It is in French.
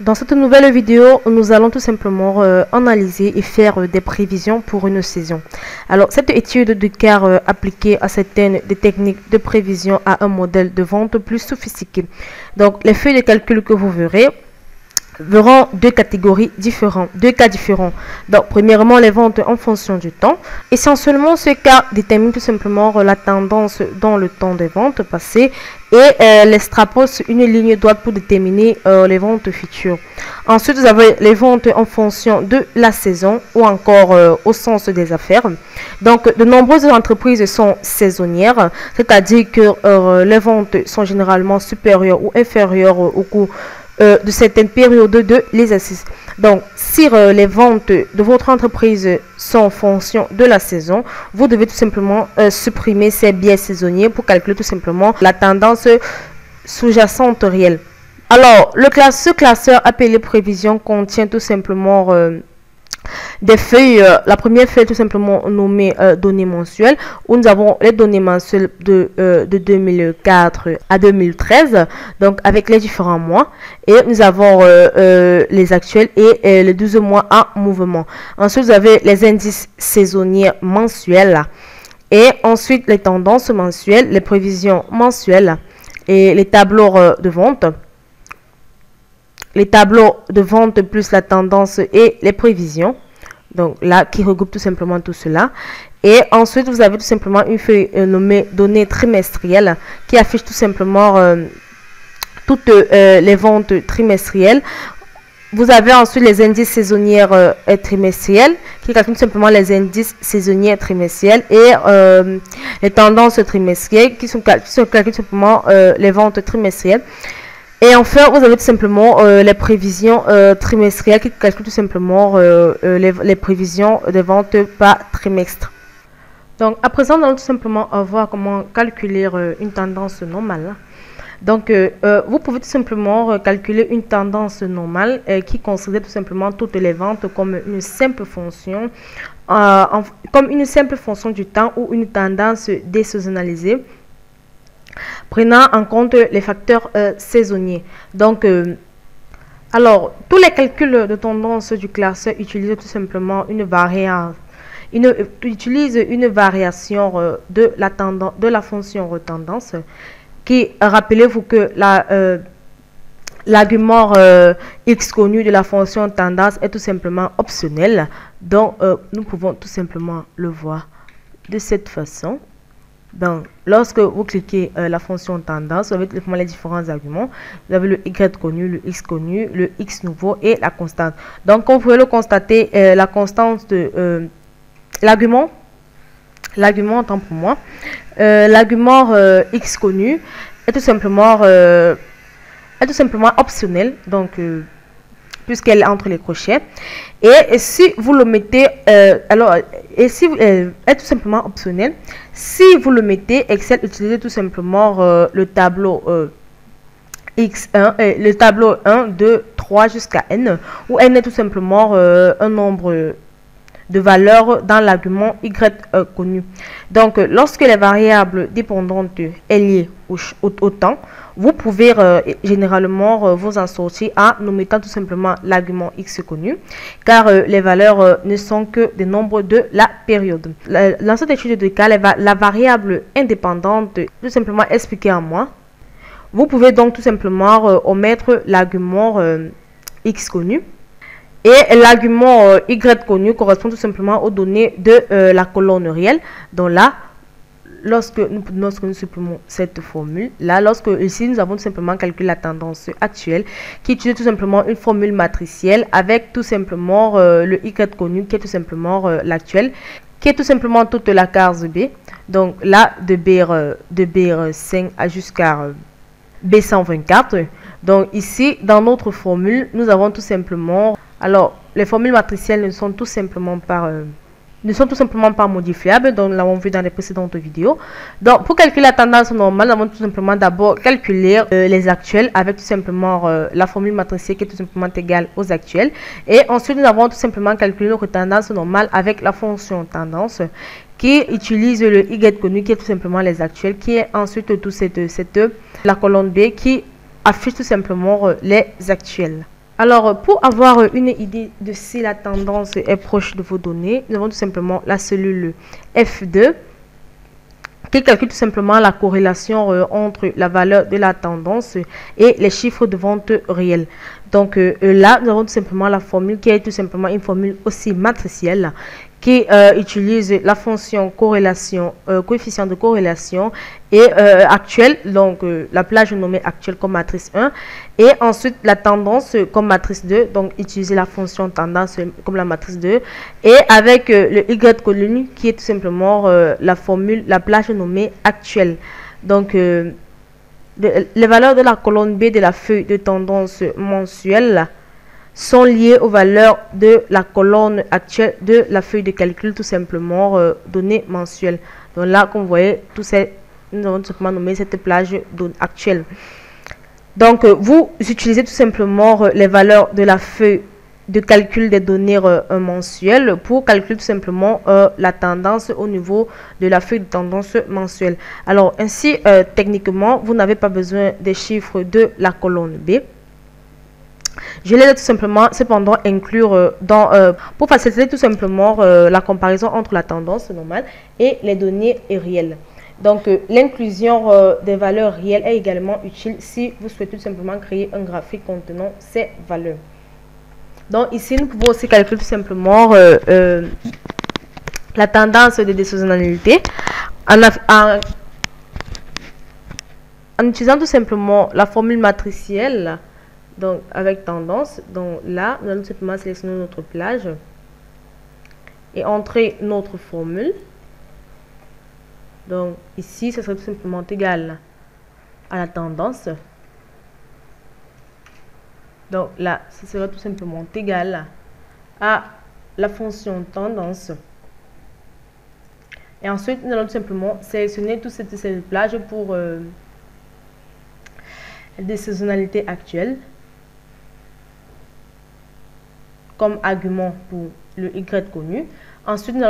Dans cette nouvelle vidéo, nous allons tout simplement analyser et faire des prévisions pour une saison. Alors, cette étude de cas appliquée à certaines des techniques de prévision à un modèle de vente plus sophistiqué. Donc, les feuilles de calcul que vous verront deux cas différents. Donc, premièrement, les ventes en fonction du temps. Essentiellement, ce cas détermine tout simplement la tendance dans le temps des ventes passées et l'extrapole sur une ligne droite pour déterminer les ventes futures. Ensuite, vous avez les ventes en fonction de la saison ou encore au sens des affaires. Donc, de nombreuses entreprises sont saisonnières, c'est-à-dire que les ventes sont généralement supérieures ou inférieures au cours de certaines périodes de l'exercice. Donc, si les ventes de votre entreprise sont en fonction de la saison, vous devez tout simplement supprimer ces biais saisonniers pour calculer tout simplement la tendance sous-jacente réelle. Alors, ce classeur appelé prévision contient tout simplement des feuilles. La première feuille tout simplement nommée données mensuelles, où nous avons les données mensuelles de 2004 à 2013, donc avec les différents mois, et nous avons les actuels et les 12 mois en mouvement. Ensuite, vous avez les indices saisonniers mensuels et ensuite les tendances mensuelles, les prévisions mensuelles et les tableaux de vente. Les tableaux de vente plus la tendance et les prévisions. Donc là, qui regroupe tout simplement tout cela. Et ensuite, vous avez tout simplement une feuille nommée données trimestrielles qui affiche tout simplement toutes les ventes trimestrielles. Vous avez ensuite les indices saisonniers et trimestriels qui calculent tout simplement les indices saisonniers trimestriels et les tendances trimestrielles qui sont calculées tout simplement les ventes trimestrielles. Et enfin, vous avez tout simplement les prévisions trimestrielles qui calculent tout simplement les prévisions de vente par trimestre. Donc, à présent, nous allons tout simplement voir comment calculer une tendance normale. Donc, vous pouvez tout simplement calculer une tendance normale qui considère tout simplement toutes les ventes comme une simple fonction, du temps ou une tendance désaisonnalisée, prenant en compte les facteurs saisonniers. Donc, alors, tous les calculs de tendance du classeur utilisent tout simplement une variation de la fonction tendance, qui, rappelez-vous que l'argument x connu de la fonction tendance est tout simplement optionnel. Donc, nous pouvons tout simplement le voir de cette façon. Donc, lorsque vous cliquez la fonction tendance, vous avez les différents arguments. Vous avez le y connu, le x connu, le x nouveau et la constante. Donc, comme vous pouvez le constater, la constante de l'argument, autant pour moi, l'argument x connu est tout simplement optionnel. Donc, puisqu'elle est entre les crochets, et si vous le mettez est tout simplement optionnel. Si vous le mettez, Excel utilise tout simplement le tableau x1 le tableau 1 2 3 jusqu'à n, où n est tout simplement un nombre de valeurs dans l'argument y connu. Donc, lorsque les variables dépendantes est liée au temps, vous pouvez généralement vous en sortir en mettant tout simplement l'argument x connu, car les valeurs ne sont que des nombres de la période. Dans cette étude de cas, la variable indépendante tout simplement expliquée en moi. Vous pouvez donc tout simplement omettre l'argument x connu. Et l'argument y connu correspond tout simplement aux données de la colonne réelle. Donc là, lorsque nous supprimons cette formule, là, ici nous avons tout simplement calculé la tendance actuelle, qui utilise tout simplement une formule matricielle avec tout simplement le y connu qui est tout simplement l'actuel, qui est tout simplement toute la case B. Donc là, de BR5 jusqu'à B124. Donc ici, dans notre formule, nous avons tout simplement... Alors, les formules matricielles ne sont tout simplement pas modifiables, donc nous l'avons vu dans les précédentes vidéos. Donc, pour calculer la tendance normale, nous avons tout simplement d'abord calculer les actuels avec tout simplement la formule matricielle qui est tout simplement égale aux actuels. Et ensuite, nous avons tout simplement calculé notre tendance normale avec la fonction tendance qui utilise le y connu qui est tout simplement les actuels, qui est ensuite la colonne B qui affiche tout simplement les actuels. Alors, pour avoir une idée de si la tendance est proche de vos données, nous avons tout simplement la cellule F2 qui calcule tout simplement la corrélation entre la valeur de la tendance et les chiffres de vente réels. Donc là, nous avons tout simplement la formule qui est tout simplement une formule aussi matricielle qui utilise la fonction corrélation, coefficient de corrélation et actuelle, donc la plage nommée actuelle comme matrice 1 et ensuite la tendance comme matrice 2, donc utiliser la fonction tendance comme la matrice 2 et avec le Y colonne qui est tout simplement la formule, la plage nommée actuelle. Donc les valeurs de la colonne B de la feuille de tendance mensuelle sont liées aux valeurs de la colonne actuelle de la feuille de calcul, tout simplement données mensuelles. Donc là, comme vous voyez, nous avons tout simplement nommé cette plage actuelle. Donc, vous utilisez tout simplement les valeurs de la feuille de calcul des données mensuelles pour calculer tout simplement la tendance au niveau de la feuille de tendance mensuelle. Alors, ainsi, techniquement, vous n'avez pas besoin des chiffres de la colonne B. Je les ai tout simplement, cependant, inclure pour faciliter tout simplement la comparaison entre la tendance normale et les données réelles. Donc, l'inclusion des valeurs réelles est également utile si vous souhaitez tout simplement créer un graphique contenant ces valeurs. Donc, ici, nous pouvons aussi calculer tout simplement la tendance de désaisonnalité en utilisant tout simplement la formule matricielle. Donc, avec tendance, donc là, nous allons tout simplement sélectionner notre plage et entrer notre formule. Donc, ici, ce serait tout simplement égal à la tendance. Donc, là, ce serait tout simplement égal à la fonction tendance. Et ensuite, nous allons tout simplement sélectionner toute cette plage pour des saisonnalités actuelles comme argument pour le Y connu. Ensuite, nous allons